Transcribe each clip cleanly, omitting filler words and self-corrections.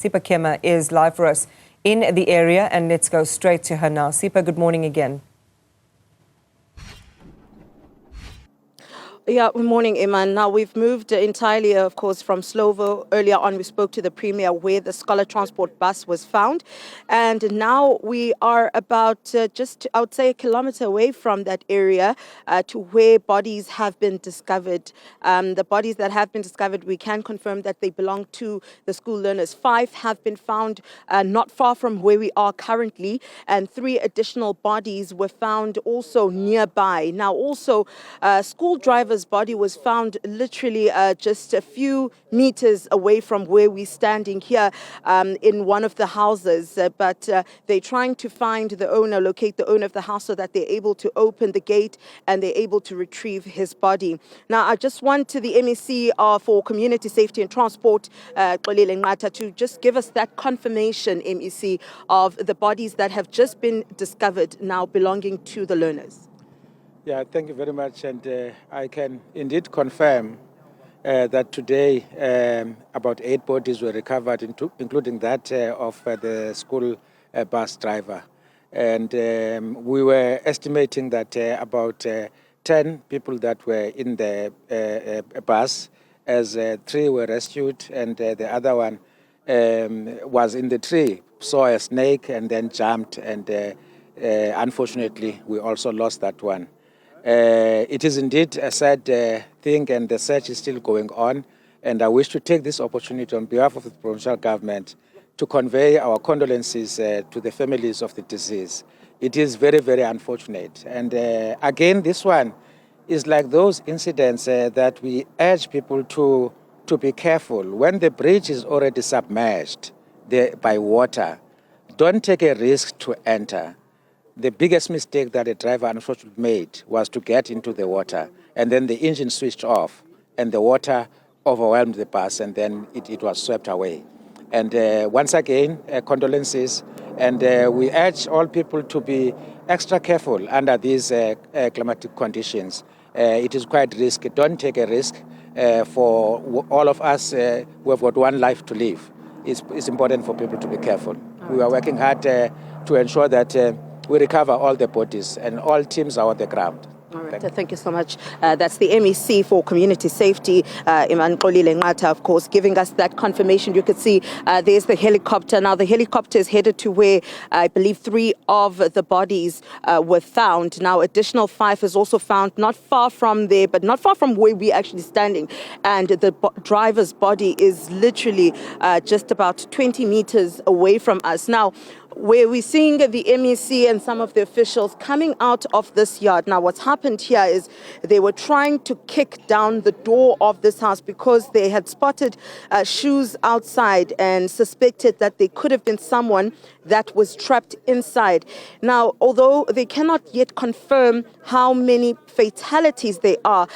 Sipa Kema is live for us in the area, and let's go straight to her now. Sipa, good morning again. Yeah, good morning, Iman. Now, we've moved entirely, of course, from Slovo. Earlier on, we spoke to the Premier where the Scholar Transport bus was found. And now we are about just, I would say, a kilometer away from that area to where bodies have been discovered. The bodies that have been discovered, we can confirm that they belong to the school learners. 5 have been found not far from where we are currently, and 3 additional bodies were found also nearby. Now, also, school drivers' body was found literally just a few meters away from where we're standing here in one of the houses. But they're trying to find the owner, locate the owner of the house so that they're able to open the gate and they're able to retrieve his body. Now, I just want to the MEC for Community Safety and Transport, Newzroom, to just give us that confirmation, MEC, of the bodies that have just been discovered now belonging to the learners. Yeah, thank you very much. And I can indeed confirm that today about 8 bodies were recovered, including that of the school bus driver. And we were estimating that about 10 people that were in the bus, as 3 were rescued, and the other one was in the tree, saw a snake and then jumped, and unfortunately we also lost that one. It is indeed a sad thing, and the search is still going on. And I wish to take this opportunity on behalf of the provincial government to convey our condolences to the families of the deceased. It is very, very unfortunate. And again, this one is like those incidents that we urge people to be careful. When the bridge is already submerged by water, don't take a risk to enter. The biggest mistake that a driver unfortunately made was to get into the water, and then the engine switched off and the water overwhelmed the bus, and then it was swept away. And once again, condolences, and we urge all people to be extra careful under these climatic conditions. It is quite risky. Don't take a risk for all of us. We've got one life to live. It's important for people to be careful. We are working hard to ensure that we recover all the bodies, and all teams are on the ground. All right, thank you so much. That's the MEC for Community Safety, Newzroom, of course, giving us that confirmation. You could see there's the helicopter. Now, the helicopter is headed to where I believe 3 of the bodies were found. Now, additional 5 is also found not far from there, but not far from where we're actually standing. And the driver's body is literally just about 20 meters away from us. Now, where we're seeing the MEC and some of the officials coming out of this yard. Now, what's happened here is they were trying to kick down the door of this house because they had spotted shoes outside and suspected that there could have been someone that was trapped inside. Now, although they cannot yet confirm how many fatalities there are,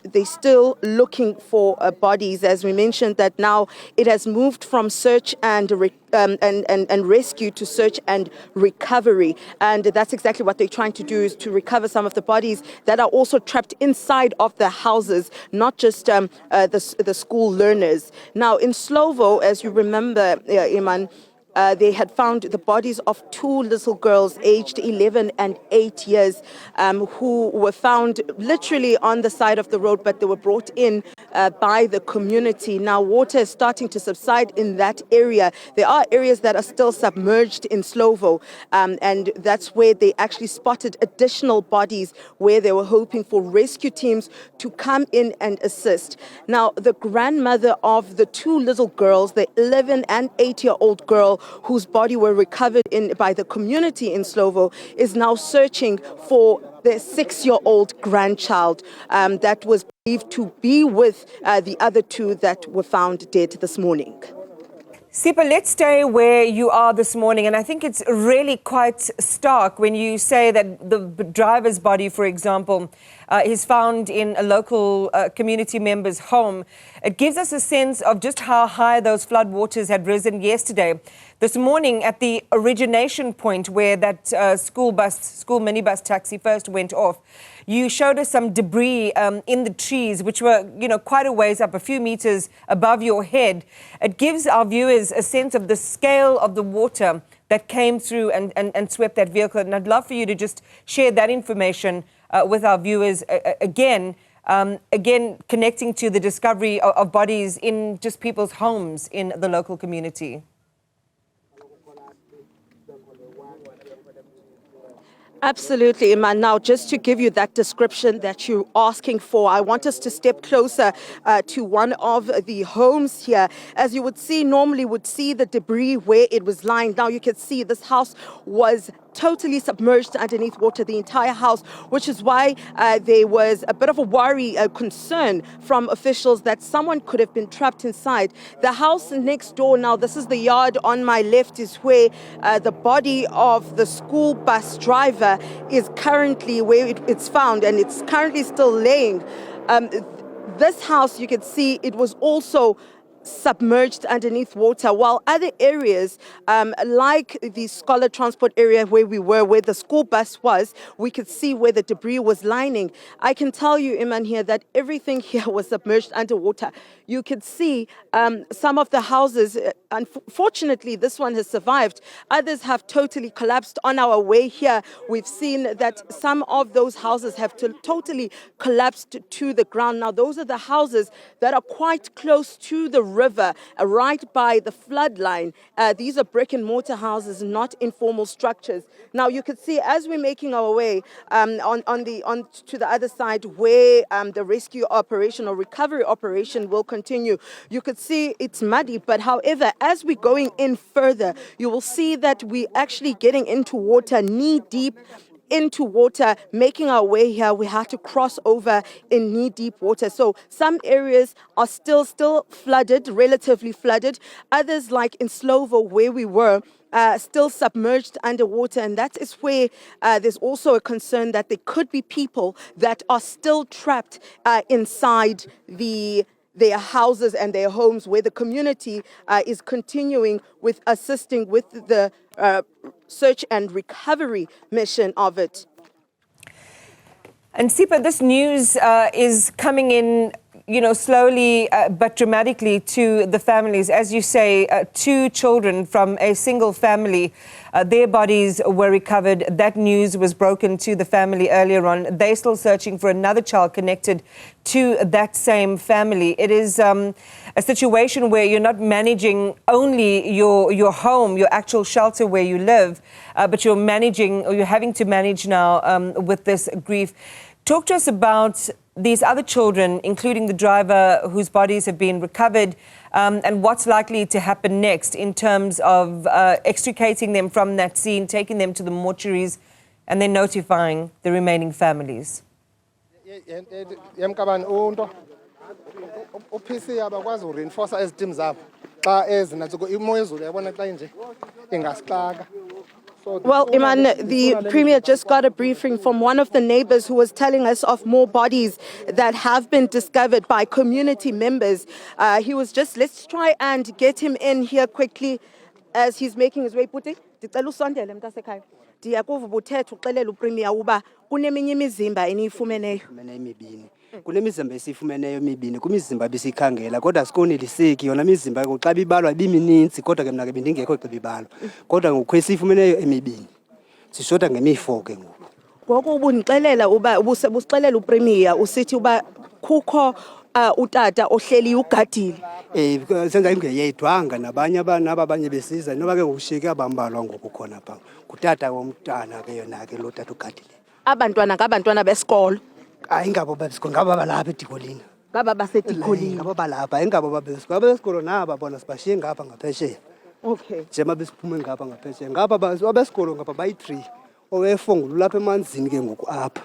they're still looking for bodies. As we mentioned, that now it has moved from search and rescue to search and recovery. And that's exactly what they're trying to do, is to recover some of the bodies that are also trapped inside of the houses, not just the school learners. Now, in Slovo, as you remember, Iman, they had found the bodies of 2 little girls aged 11 and 8 years who were found literally on the side of the road, but they were brought in by the community. Now, water is starting to subside in that area. There are areas that are still submerged in Slovo, and that's where they actually spotted additional bodies where they were hoping for rescue teams to come in and assist. Now, the grandmother of the 2 little girls, the 11 and 8-year-old girl whose body were recovered by the community in Slovo, is now searching for their 6-year-old grandchild that was believed to be with the other 2 that were found dead this morning. Sipa, let's stay where you are this morning, and I think it's really quite stark when you say that the driver's body, for example, is found in a local community member's home. It gives us a sense of just how high those floodwaters had risen yesterday. This morning, at the origination point where that school minibus taxi first went off, you showed us some debris in the trees, which were, quite a ways up, a few meters above your head. It gives our viewers a sense of the scale of the water that came through and swept that vehicle. And I'd love for you to just share that information with our viewers again, connecting to the discovery of bodies in just people's homes in the local community. Absolutely, Iman. Now, just to give you that description that you're asking for, I want us to step closer to one of the homes here. As you would see, normally would see the debris where it was lying. Now you can see this house was totally submerged underneath water, the entire house, which is why there was a bit of a worry, a concern from officials that someone could have been trapped inside. The house next door, now this is the yard on my left, is where the body of the school bus driver is currently where it's found, and it's currently still laying. This house, you can see, it was also submerged underneath water, while other areas like the scholar transport area where we were, where the school bus was, we could see where the debris was lining. I can tell you, Iman, here that everything here was submerged underwater. You could see some of the houses, unfortunately this one has survived, others have totally collapsed. On our way here, we've seen that some of those houses have totally collapsed to the ground. Now those are the houses that are quite close to the river, right by the flood line. These are brick and mortar houses, not informal structures. Now you can see as we're making our way on to the other side where the rescue operation or recovery operation will continue. You could see it's muddy, but however, as we're going in further, you will see that we're actually getting into water knee deep into water, making our way here. We have to cross over in knee-deep water. So some areas are still flooded, relatively flooded. Others, like in Slovo, where we were, still submerged underwater. And that is where there's also a concern that there could be people that are still trapped inside their houses and their homes, where the community is continuing with assisting with the search and recovery mission of it. And Sipa, this news is coming in, slowly but dramatically to the families. As you say, 2 children from a single family, their bodies were recovered. That news was broken to the family earlier on. They're still searching for another child connected to that same family. It is a situation where you're not managing only your home, your actual shelter where you live, but you're having to manage now with this grief. Talk to us about these other children, including the driver whose bodies have been recovered, and what's likely to happen next in terms of extricating them from that scene, taking them to the mortuaries, and then notifying the remaining families. Well, Iman, the Premier just got a briefing from one of the neighbors who was telling us of more bodies that have been discovered by community members. He was just, let's try and get him in here quickly as he's making his way. Puti, ndicela usondele mntasekhaya. Ndiyakuva ubuthetha uxelela uPremier uba kuneminye imizimba eniyifumeneyo. Emibini. Kunemizimba esifumeneyo emibini, kumizimba besikhangela kodwa sikoneliseki yona imizimba xa bibalwa bimininzi kodwa ke mna ke bendingekho xa bibalwa. Kodwa ngokwesifumeneyo emibini. Sishota ngemifo ke ngoku. Ngoko ubundixelela uba ubusixelela uPremier usithi uba kukho utata ohleli ugadile. Senza ingeyedwanga nabanye abanye besiza noba ke ngokushike abambalwa ngoku khona pha. Kutata womntana ke yona ke lo tata ugadile. Abantwana ngabantwana besikolo. Ayingabo babesikolo ngaba balapha eDikolini. Ngaba baseDikolini. Ngaba balapha ayingabo babesikolo. Abesikolo naba bona sibashiye ngapha ngaphesheya. Okay. Njema besiphume ngapha ngaphesheya. Ngapha abesikolo ngapha bayi3 owefungulu lapha emanzini ke ngoku apha.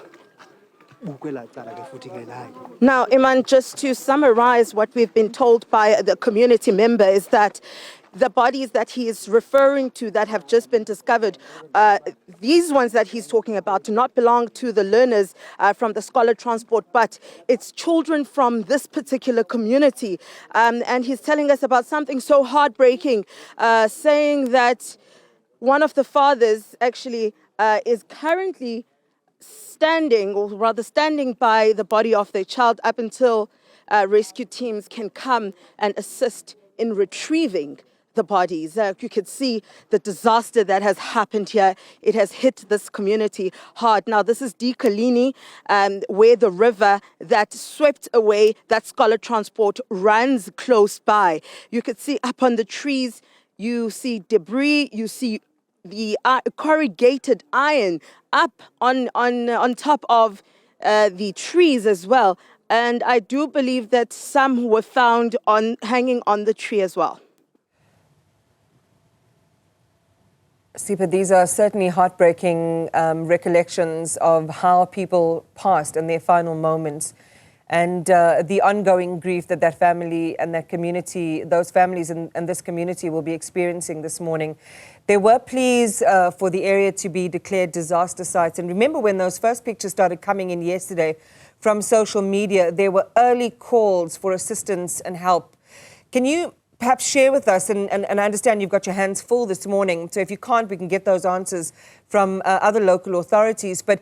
Now, Iman, just to summarize what we've been told by the community member is that the bodies that he is referring to that have just been discovered, these ones that he's talking about do not belong to the learners from the scholar transport, but it's children from this particular community. And he's telling us about something so heartbreaking, saying that one of the fathers actually is currently standing, or rather standing by the body of their child up until rescue teams can come and assist in retrieving the bodies. You could see the disaster that has happened here. It has hit this community hard. Now, this is Dikolini, where the river that swept away that scholar transport runs close by. You could see up on the trees, you see debris, you see the corrugated iron up on top of the trees as well. And I do believe that some were found hanging on the tree as well. Sipa, these are certainly heartbreaking recollections of how people passed and their final moments, and the ongoing grief that that family and that community, those families and this community will be experiencing this morning. There were pleas for the area to be declared disaster sites. And remember, when those first pictures started coming in yesterday from social media, there were early calls for assistance and help. Can you perhaps share with us, and I understand you've got your hands full this morning, so if you can't, we can get those answers from other local authorities, but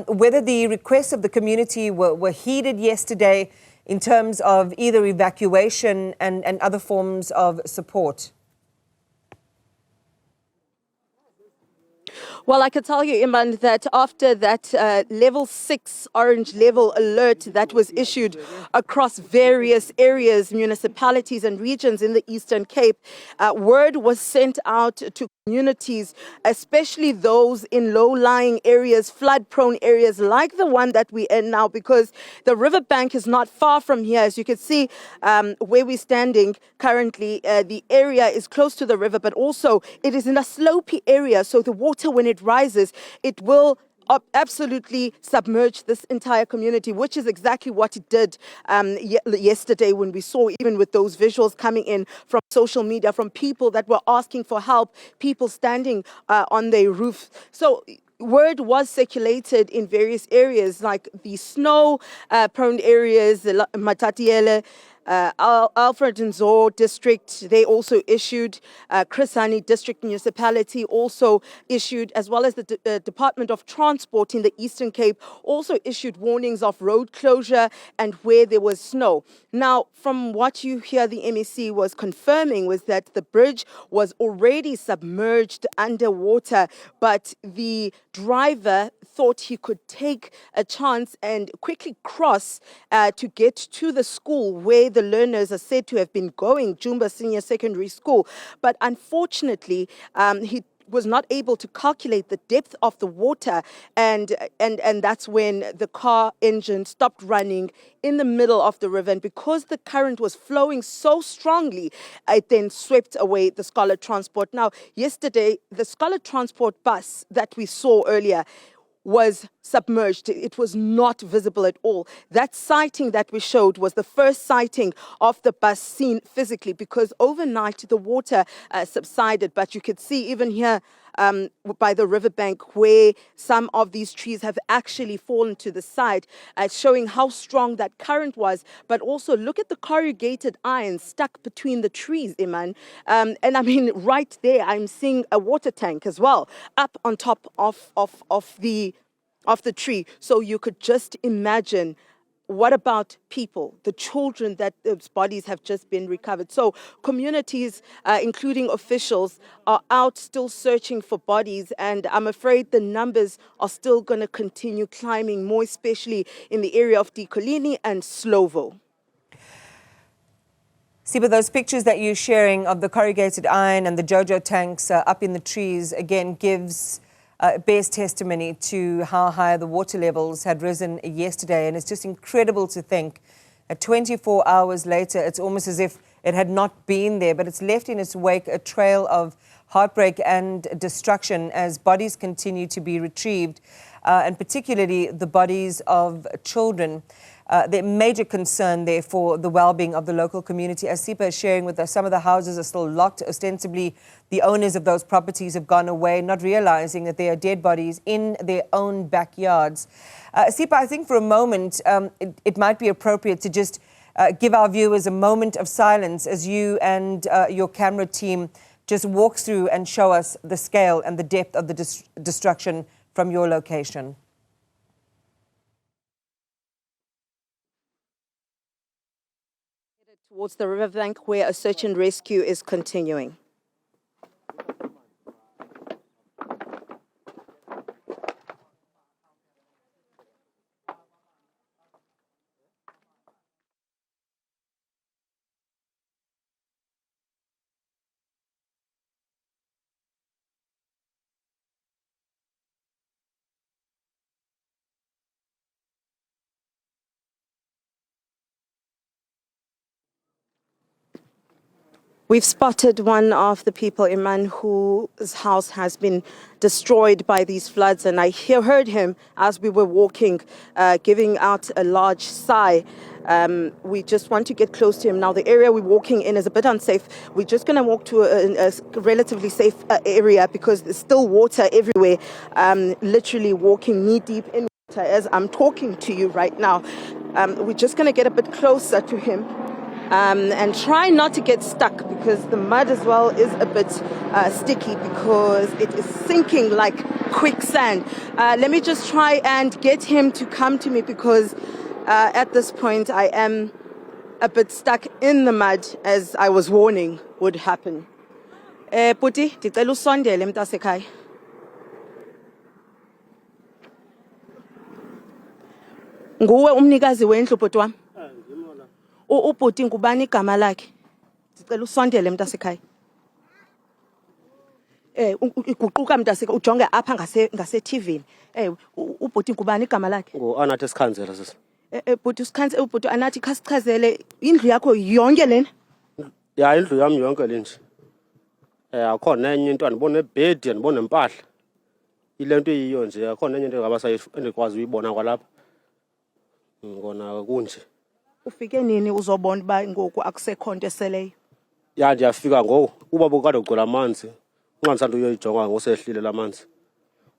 whether the requests of the community were heeded yesterday in terms of either evacuation and other forms of support? Well, I can tell you, Iman, that after that level 6 orange level alert that was issued across various areas, municipalities and regions in the Eastern Cape, word was sent out to communities, especially those in low-lying areas, flood-prone areas like the one that we're in now, because the riverbank is not far from here. As you can see, where we're standing currently, the area is close to the river, but also it is in a slopey area, so the water, when it rises, it will absolutely submerge this entire community, which is exactly what it did yesterday, when we saw, even with those visuals coming in from social media, from people that were asking for help, people standing on their roof. So word was circulated in various areas, like the snow-prone areas, the Mthatha, Alfred Nzo district. They also issued, Chris Hani district municipality also issued, as well as the Department of Transport in the Eastern Cape also issued warnings of road closure and where there was snow. Now, from what you hear the MEC was confirming was that the bridge was already submerged underwater, but the driver thought he could take a chance and quickly cross to get to the school where the learners are said to have been going, Jumba Senior Secondary School. But unfortunately, he was not able to calculate the depth of the water, and that's when the car engine stopped running in the middle of the river. And because the current was flowing so strongly, it then swept away the scholar transport. Now, yesterday, the scholar transport bus that we saw earlier was submerged. It was not visible at all. That sighting that we showed was the first sighting of the bus seen physically, because overnight the water subsided. But you could see even here by the riverbank where some of these trees have actually fallen to the side, showing how strong that current was. But also look at the corrugated iron stuck between the trees, Iman. And I mean, right there, I'm seeing a water tank as well up on top of the tree. So you could just imagine, what about people, the children that those bodies have just been recovered? So communities, including officials, are out still searching for bodies, and I'm afraid the numbers are still going to continue climbing, more especially in the area of Dikolini and Slovo. Sipa, those pictures that you're sharing of the corrugated iron and the JoJo tanks up in the trees, again, bears testimony to how high the water levels had risen yesterday. And it's just incredible to think that 24 hours later, it's almost as if it had not been there, but it's left in its wake a trail of heartbreak and destruction as bodies continue to be retrieved, and particularly the bodies of children. The major concern there for the well-being of the local community. As Sipa is sharing with us, some of the houses are still locked. Ostensibly, the owners of those properties have gone away, not realizing that there are dead bodies in their own backyards. Sipa, I think for a moment, it might be appropriate to just give our viewers a moment of silence as you and your camera team just walk through and show us the scale and the depth of the destruction from your location. Towards the riverbank where a search and rescue is continuing. We've spotted one of the people, Iman, whose house has been destroyed by these floods, and I heard him as we were walking, giving out a large sigh. We just want to get close to him. Now, the area we're walking in is a bit unsafe. We're just going to walk to a relatively safe area because there's still water everywhere, literally walking knee-deep in water as I'm talking to you right now. We're just going to get a bit closer to him. And try not to get stuck because the mud as well is a bit sticky because it is sinking like quicksand. Let me just try and get him to come to me because at this point I am a bit stuck in the mud as I was warning would happen. Puti, ndicela usondele mntasekhaya. Nguwe umnikazi wendlu bhuti wami? Ubhuti ngubani igama lakhe? Ndicela usondele mntasekhaya. Iguquka mntasekhaya ujonge apha ngase-TV. Ubhuti ngubani igama lakhe? Anathi Sikhanzela sisi. Bhuti usikhanzela ubhuti anathi khasichazele indlu yakho yonke lena? Ya indlu yami yonke le nje. Akhona enye into andibona ebhedi andibona impahla. Ile nto iyiyo nje akhona enye into engikwazi uyibona kwalapha. Ngona kunje. Ufike nini uzobona ba ngoku akusekho nto eseleyo? Ya ndiyafika ngoku kuba bukade ucela amanzi. Unqanisanda uyoyijonga ngosehlile lamanzi.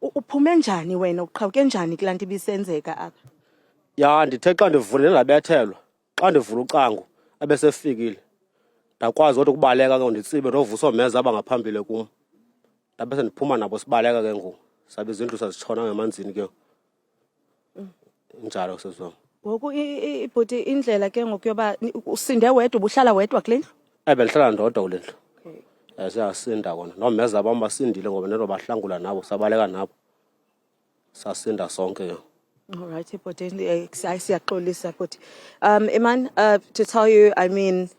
Uphume njani wena uqhawuke njani kulaa nto ibisenzeka apha? Ya ndithe xa ndivulile ndabethelwa. Xa ndivula ucango abesefikile. Ndakwazi kodwa ukubaleka ke nditsibe novusa omeza abangaphambili kum. Ndabe sendiphuma nabo sibaleka ke ngoku. Sabe izindlu sazitshona ngemanzini ke. Njalo sezona. Ngoku ibhuti indlela ke ngoku yoba usinde wedwa ubuhlala wedwa kule ndlu? Bendihlala ndodwa kule ndlu. Siyasinda kona. Nomeza abam basindile ngoba nento bahlangula nabo sabaleka nabo. Sasinda sonke ke. All right, ibhuti siyaxolisa bhuti. Iman, to tell you, I mean,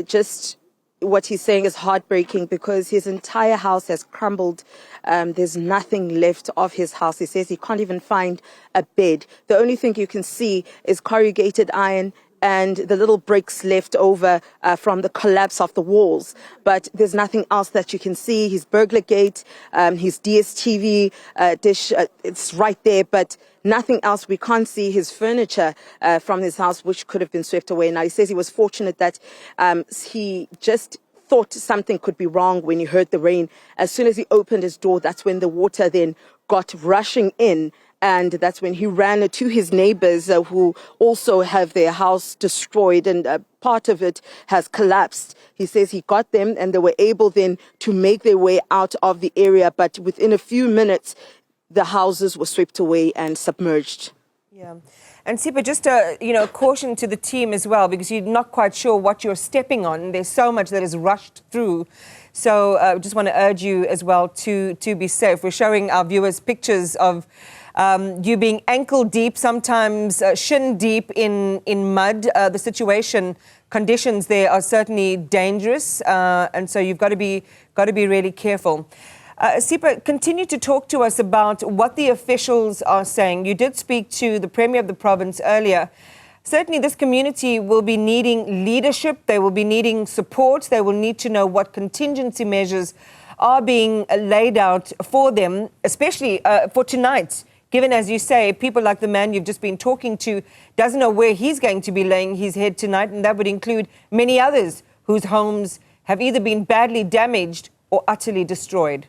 just what he's saying is heartbreaking because his entire house has crumbled. There's nothing left of his house. He says he can't even find a bed. The only thing you can see is corrugated iron and the little bricks left over from the collapse of the walls. But there's nothing else that you can see. His burglar gate, his DStv dish, it's right there, but nothing else. We can't see his furniture from his house, which could have been swept away. Now, he says he was fortunate that he just thought something could be wrong when he heard the rain. As soon as he opened his door, that's when the water then got rushing in. And that's when he ran to his neighbors who also have their house destroyed and part of it has collapsed. He says he got them and they were able then to make their way out of the area. But within a few minutes, the houses were swept away and submerged. Yeah. And Sipa, just a caution to the team as well, because you're not quite sure what you're stepping on. There's so much that is rushed through. So I just want to urge you as well to be safe. We're showing our viewers pictures of you being ankle deep, sometimes shin deep in mud. The conditions there are certainly dangerous, and so you've got to be really careful. Sipa, continue to talk to us about what the officials are saying. You did speak to the Premier of the province earlier. Certainly this community will be needing leadership, they will be needing support, they will need to know what contingency measures are being laid out for them, especially for tonight. Given, as you say, people like the man you've just been talking to doesn't know where he's going to be laying his head tonight, and that would include many others whose homes have either been badly damaged or utterly destroyed.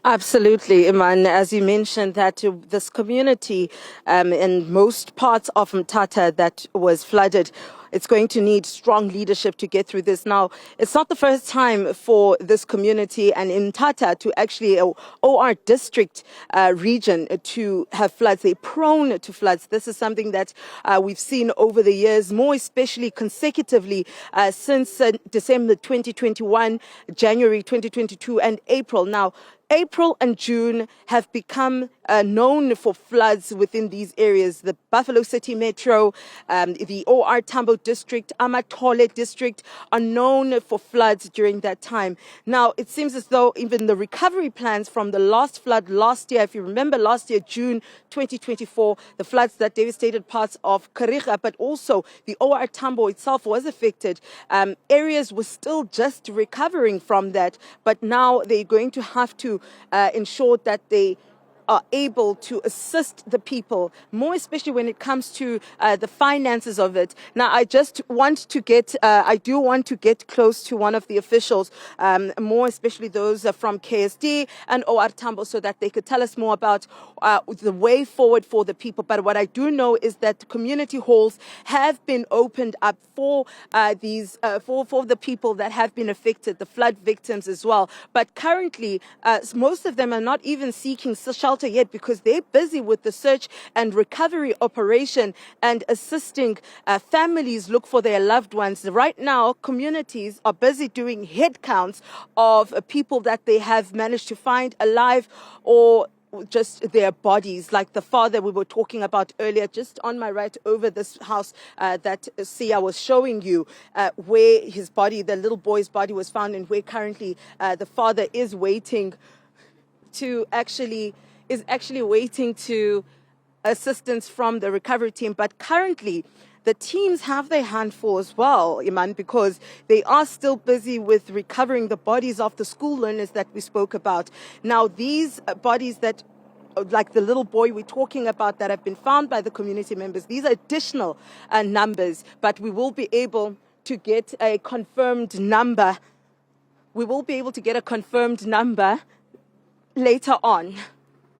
Absolutely, Iman. As you mentioned, that this community in most parts of Mthatha that was flooded, it's going to need strong leadership to get through this. Now, it's not the first time for this community and in Mthatha to actually, OR district region to have floods. They're prone to floods. This is something that we've seen over the years, more especially consecutively since December 2021, January 2022 and April. Now, April and June have become known for floods within these areas. The Buffalo City Metro, the OR Tambo District, Amatole District are known for floods during that time. Now, it seems as though even the recovery plans from the last flood last year, if you remember last year, June 2024, the floods that devastated parts of Kariga, but also the OR Tambo itself was affected. Areas were still just recovering from that, but now they're going to have to ensure that they are able to assist the people, more especially when it comes to the finances of it. Now, I just want to get, I do want to get close to one of the officials, more especially those from KSD and OR Tambo, so that they could tell us more about the way forward for the people. But what I do know is that community halls have been opened up for these, for the people that have been affected, the flood victims as well. But currently, most of them are not even seeking shelter yet because they're busy with the search and recovery operation and assisting families look for their loved ones. Right now, communities are busy doing head counts of people that they have managed to find alive or just their bodies, like the father we were talking about earlier, just on my right over this house that Sia was showing you, where his body, the little boy's body was found, and where currently the father is waiting to actually waiting to assistance from the recovery team. But currently, the teams have their hand full as well, Iman, because they are still busy with recovering the bodies of the school learners that we spoke about. Now, these bodies that, like the little boy we're talking about, that have been found by the community members, these are additional numbers, but we will be able to get a confirmed number. We will be able to get a confirmed number later on.